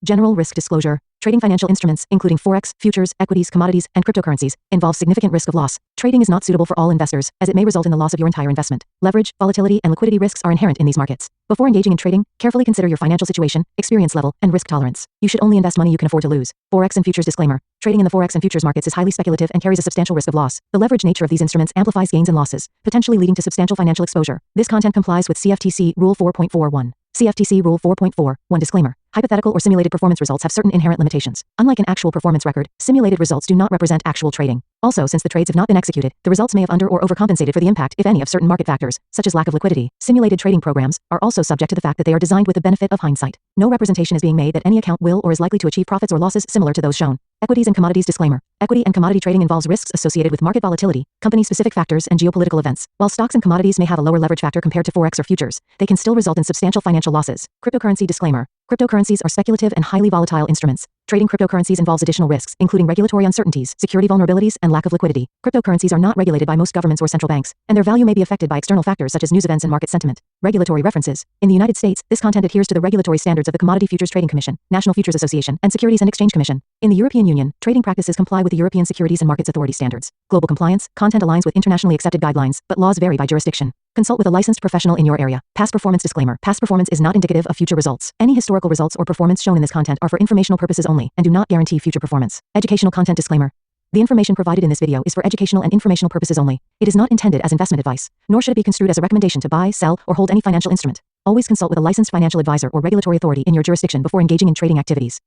General risk disclosure. Trading financial instruments, including forex, futures, equities, commodities, and cryptocurrencies, involves significant risk of loss. Trading is not suitable for all investors, as it may result in the loss of your entire investment. Leverage, volatility, and liquidity risks are inherent in these markets. Before engaging in trading, carefully consider your financial situation, experience level, and risk tolerance. You should only invest money you can afford to lose. Forex and futures disclaimer. Trading in the forex and futures markets is highly speculative and carries a substantial risk of loss. The leverage nature of these instruments amplifies gains and losses, potentially leading to substantial financial exposure. This content complies with CFTC Rule 4.41. CFTC Rule 4.41 disclaimer. Hypothetical or simulated performance results have certain inherent limitations. Unlike an actual performance record, simulated results do not represent actual trading. Also, since the trades have not been executed, the results may have under or overcompensated for the impact, if any, of certain market factors, such as lack of liquidity. Simulated trading programs are also subject to the fact that they are designed with the benefit of hindsight. No representation is being made that any account will or is likely to achieve profits or losses similar to those shown. Equities and commodities disclaimer. Equity and commodity trading involves risks associated with market volatility, company-specific factors, and geopolitical events. While stocks and commodities may have a lower leverage factor compared to forex or futures, they can still result in substantial financial losses. Cryptocurrency disclaimer. Cryptocurrencies are speculative and highly volatile instruments. Trading cryptocurrencies involves additional risks, including regulatory uncertainties, security vulnerabilities, and lack of liquidity. Cryptocurrencies are not regulated by most governments or central banks, and their value may be affected by external factors such as news events and market sentiment. Regulatory references. In the United States, this content adheres to the regulatory standards of the Commodity Futures Trading Commission, National Futures Association, and Securities and Exchange Commission. In the European Union, trading practices comply with the European Securities and Markets Authority standards. Global compliance, content aligns with internationally accepted guidelines, but laws vary by jurisdiction. Consult with a licensed professional in your area. Past performance disclaimer. Past performance is not indicative of future results. Any historical results or performance shown in this content are for informational purposes only and do not guarantee future performance. Educational content disclaimer. The information provided in this video is for educational and informational purposes only. It is not intended as investment advice, nor should it be construed as a recommendation to buy, sell, or hold any financial instrument. Always consult with a licensed financial advisor or regulatory authority in your jurisdiction before engaging in trading activities.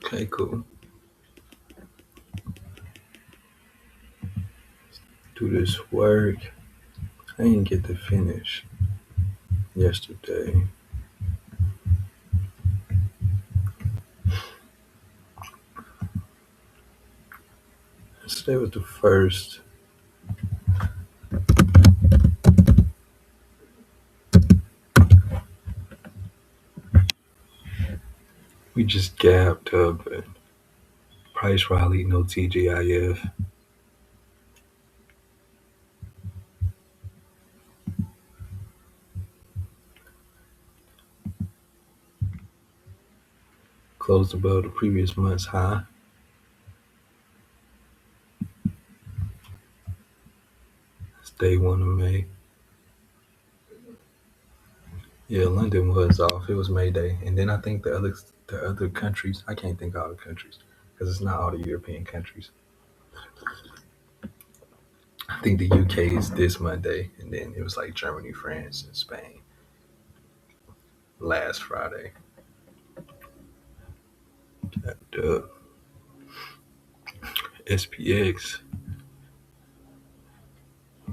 Okay, cool. Do this work. I didn't get to finish yesterday. Yesterday was the first. We just gapped up and price rally, no TGIF. Closed above the previous month's high. It's day 1 of May. Yeah, London was off. It was May Day. And then I think the other countries, I can't think of all the countries because it's not all the European countries. I think the UK is this Monday, and then it was like Germany, France, and Spain last Friday. SPX.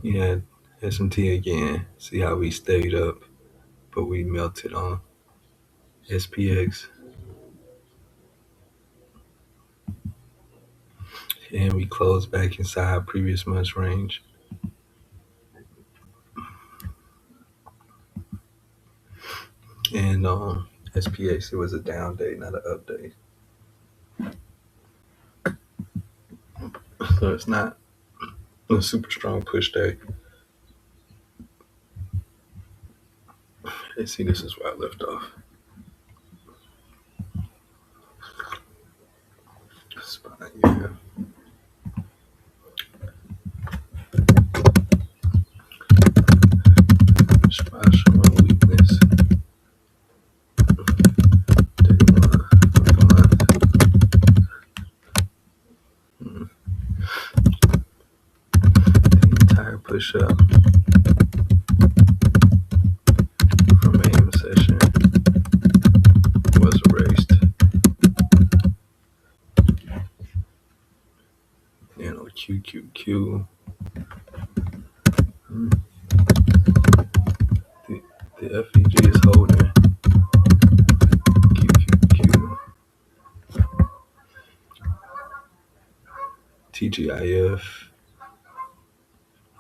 Yeah, S&T again. See how we stayed up, but we melted on SPX. And we closed back inside previous month's range. And SPX, it was a down day, not an up day. So it's not a super strong push day. Let's see, this is where I left off. Spot, yeah. Spot showing weakness. Day 1 of the month. The entire push up from AM session was erased. You know, QQQ. The FEG is holding. QQQ. TGIF.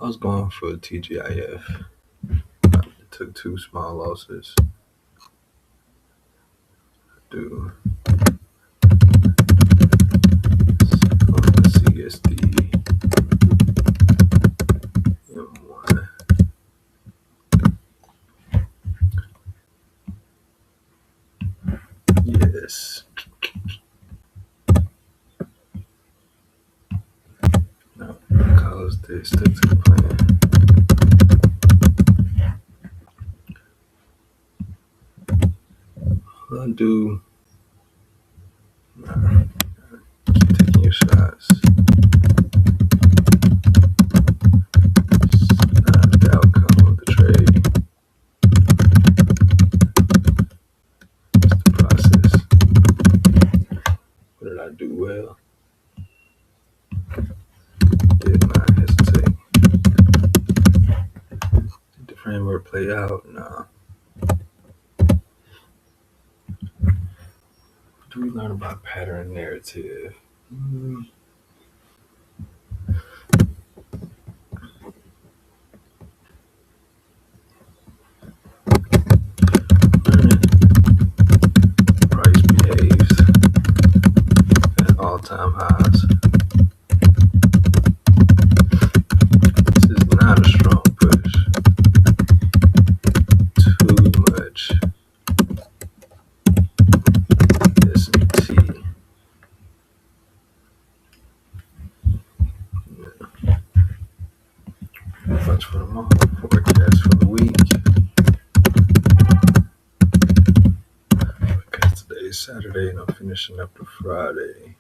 I was going for TGIF. I took 2 small losses. Do on the CSD M1. was this? Stick to the plan. I'll do. Nah, keep taking your shots. It's not the outcome of the trade. It's the process. What did I do well? Did not hesitate. Did the framework play out? Nah. What do we learn about pattern narrative? Learning price behaves at all-time highs. This is not a strong push. Too much S&T. Much for the month. Forecast for the week. Because today is Saturday and I'm finishing up to Friday.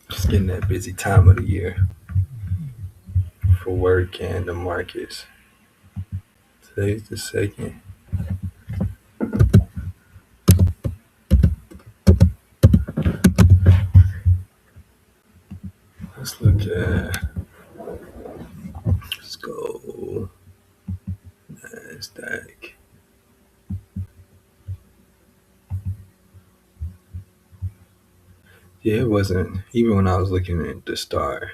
Just getting that busy time of the year for work and the markets. Today's the 2nd. Let's look at, let's go Nasdaq. Yeah, it wasn't, even when I was looking at the start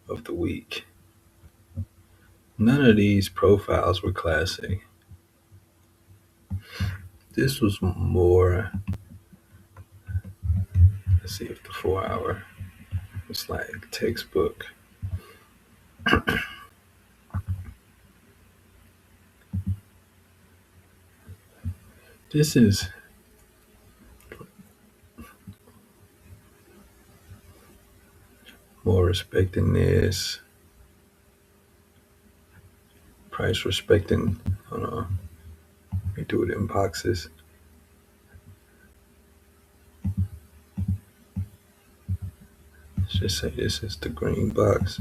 of the week, none of these profiles were classic. This was more, let's see if the 4-hour, it's like textbook. This is more respecting this. Price respecting, hold on, let me do it in boxes. Let's just say this is the green box.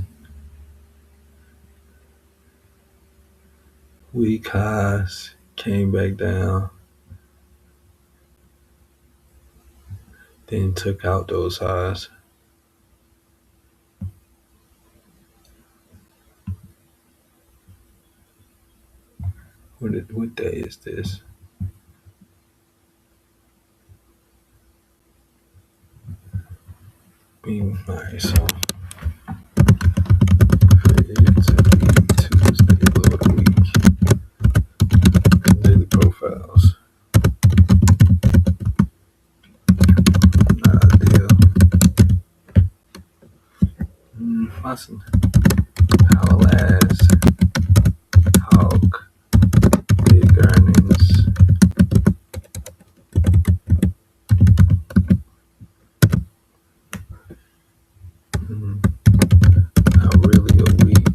Weak highs, came back down, then took out those highs. What day is this? Alright, so it's Tuesday, low of the week. Daily profiles. Not ideal. Awesome. Powell ass. Hawk. Big earnings. Not really a week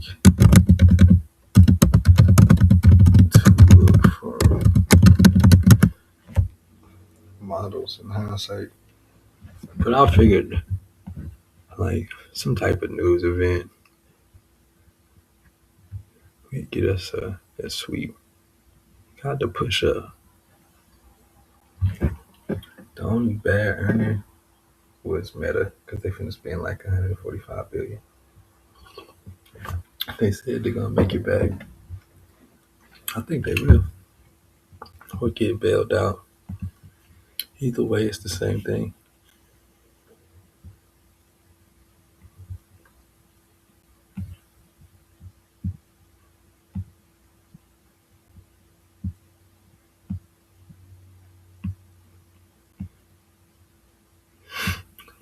to look for models in hindsight. But I figured like some type of news event would get us a sweep. Got to push up. The only bad earner was Meta because they finna spend like 145 billion. They said they're gonna make it back. I think they will. Or get bailed out. Either way, it's the same thing.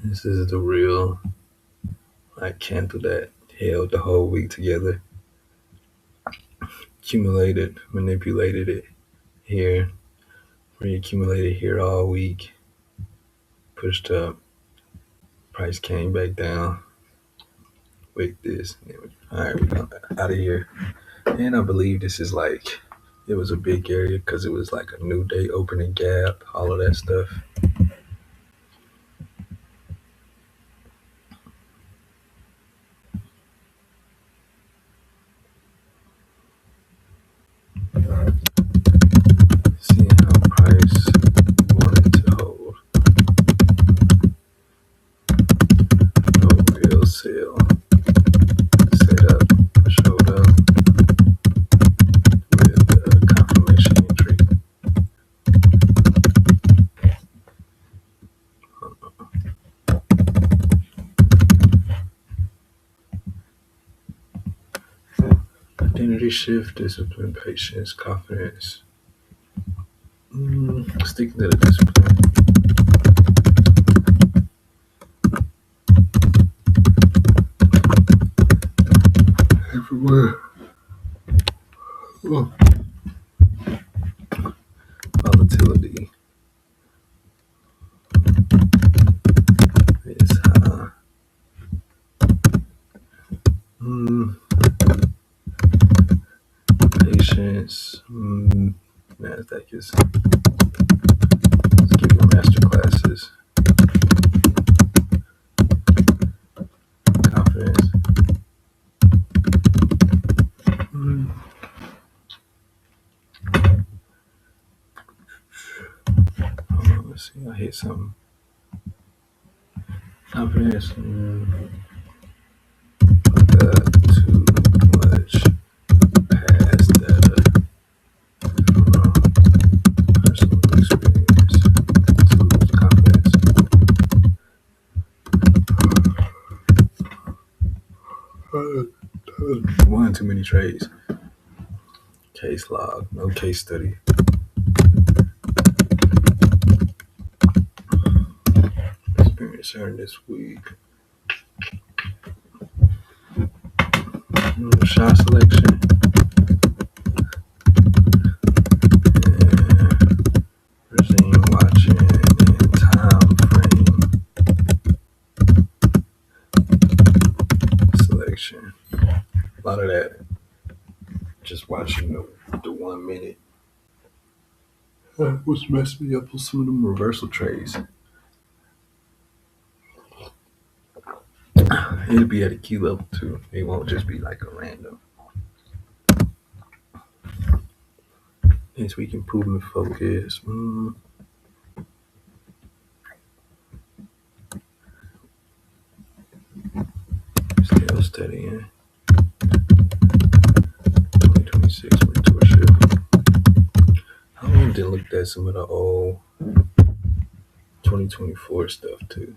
This is the real like candle that held the whole week together. Accumulated, manipulated it here, Reaccumulated here all week, pushed up, price came back down with this. All right, we're out of here. And I believe this is like, it was a big area because it was like a new day opening gap, all of that stuff. Seeing how price wanted to hold. No real sale. Set up, showed up with a confirmation entry. Identity shift, discipline, patience, confidence. Sticking to the discipline. Everywhere. Oh. Volatility is high. Patience. NASDAQ is. Let's give you master classes. Confidence. Let's see. I hit something. Confidence. Got too much past data. Personal experience. Too much confidence. One too many trades. Case log. No case study. Experience earned this week. Shot selection. Regime watching and time frame selection. A lot of that. Just watching the 1 minute. What's messing me up with some of them reversal trades. It'll be at a key level too. It won't just be like a random. Next week, improvement focus. Still studying. 2026 mentorship. I went and looked at some of the old 2024 stuff too.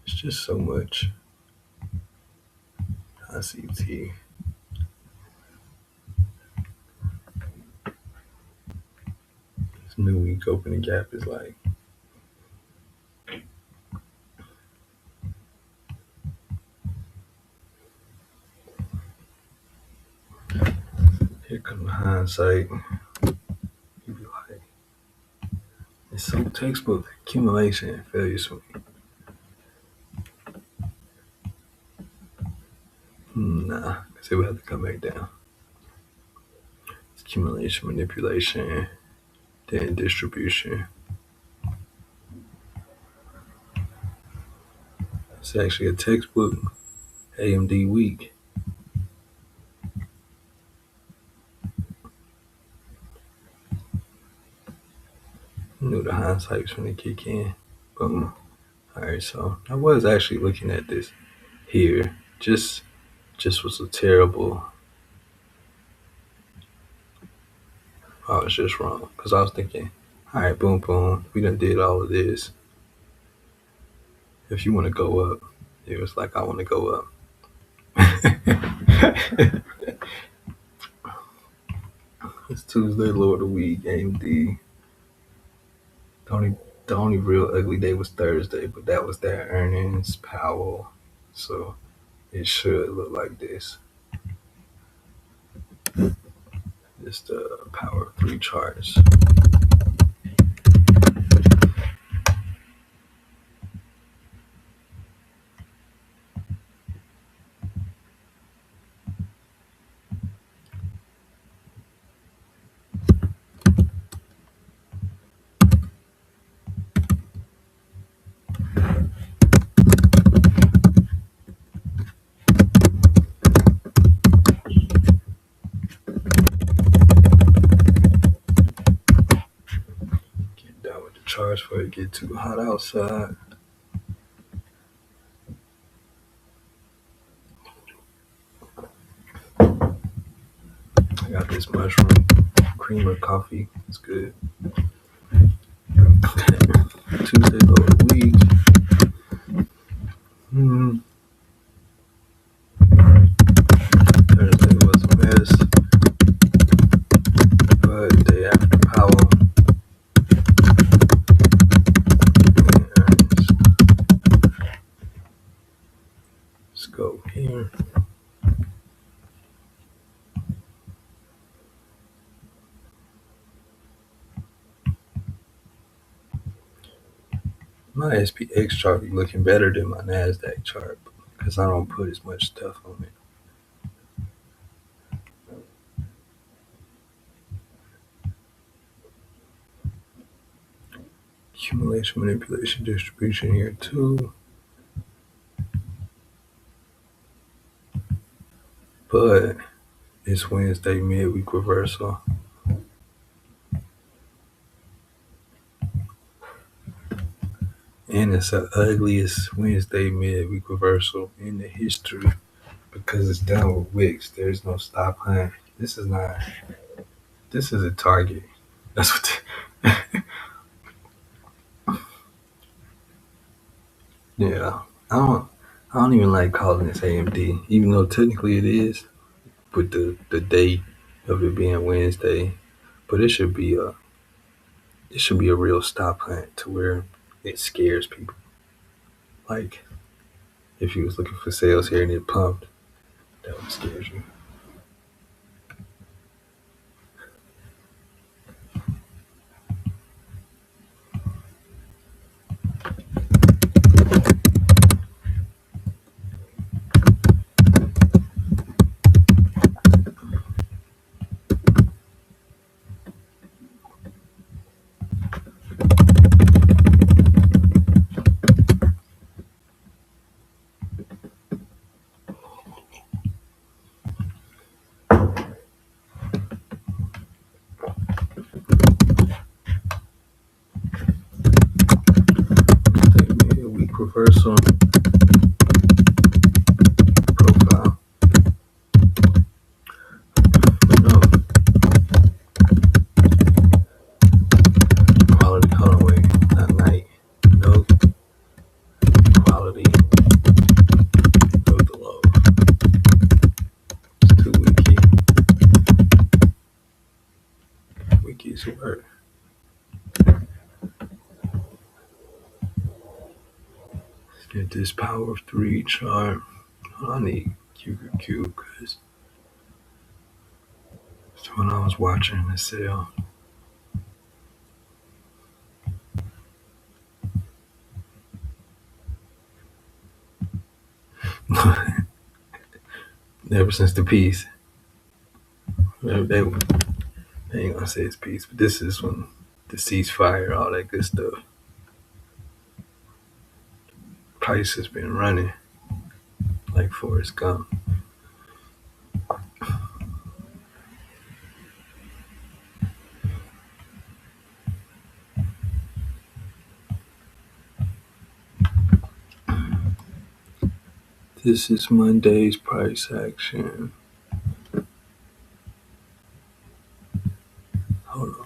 It's just so much. ICT. This new week opening gap is like. Here comes hindsight. You be like, it's so textbook accumulation and failure swing. Nah, because it would have to come back down. It's accumulation, manipulation, then distribution. It's actually a textbook AMD week. Knew the hindsight's when it kick in. Boom. Alright, so I was actually looking at this here. Just was a terrible. I was just wrong. Because I was thinking, alright, boom, boom. We done did all of this. If you want to go up, it was like, I want to go up. It's Tuesday, Lord of the Week, AMD. The only real ugly day was Thursday, but that was their earnings, Powell. So it should look like this. It's the power of three charts. Get done with the charts before it get too hot outside. I got this mushroom creamer coffee. It's good. Tuesday low of the week. Thursday was a mess, but day after Powell and earnings. Let's go here. My SPX chart be looking better than my Nasdaq chart because I don't put as much stuff on it. Accumulation, manipulation, distribution here too. But it's Wednesday midweek reversal. And it's the ugliest Wednesday midweek reversal in the history because it's done with wicks. There's no stop line. This is a target. That's what yeah. I don't even like calling this AMD, even though technically it is, with the date of it being Wednesday. But it should be a real stop hunt to where it scares people. Like if you was looking for sales here and it pumped, that would scare you. Week reversal profile. No quality. Hold on, wait. Not night. No quality. Go the low. It's too wiki. Wiki's work. Let's get this power of three chart. I need QQQ because it's when I was watching the sale. Ever since the peace. They ain't gonna say it's peace, but this is when the ceasefire, all that good stuff. Price has been running like Forrest Gump. This is Monday's price action. Hold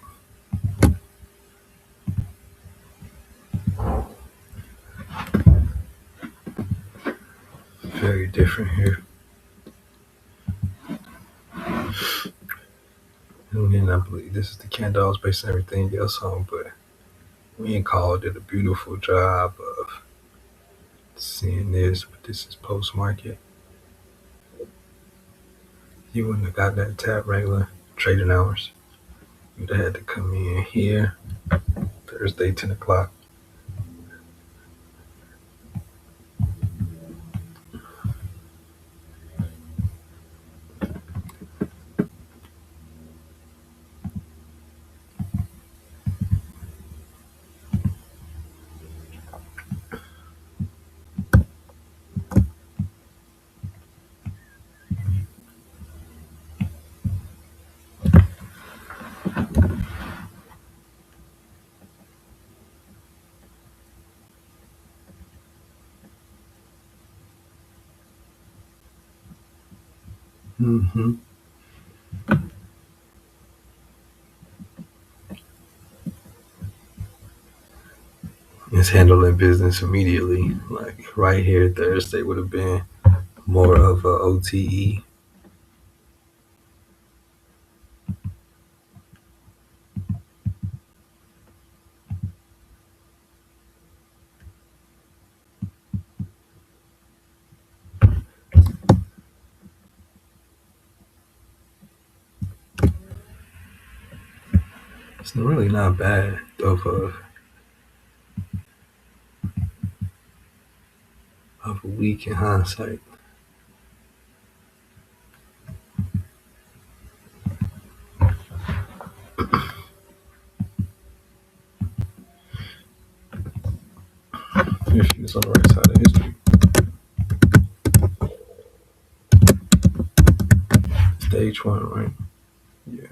on. Very different here. And then I believe this is the candle I was basing everything else on, but me and Carl did a beautiful job of seeing this, but this is post market. You wouldn't have got that tap regular trading hours. You'd have had to come in here Thursday, 10 o'clock. Mm-hmm. It's handling business immediately. Like right here, Thursday would have been more of a OTE. It's really not bad of a week in hindsight. If she was on the right side of history. Stage one, right? Yeah.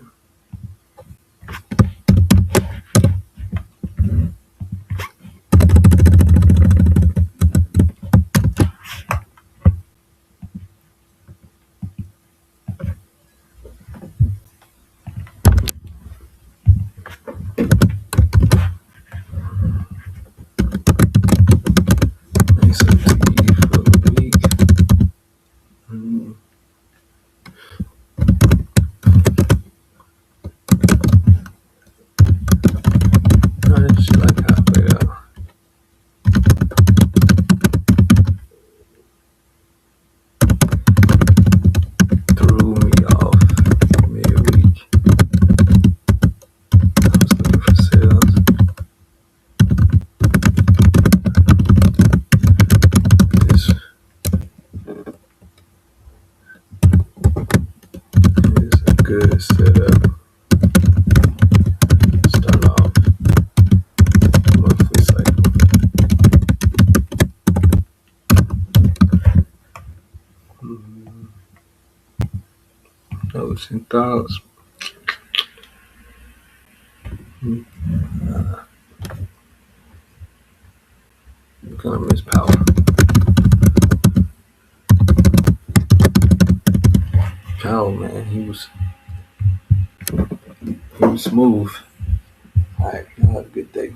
Nice OTE for the week. Mm. I just like halfway up. Threw me off midweek. I was looking for sales. This is a good setup. Start off monthly cycle. Notes and thoughts. I'm gonna miss Power. Power, man, he was smooth. All right, y'all have a good day.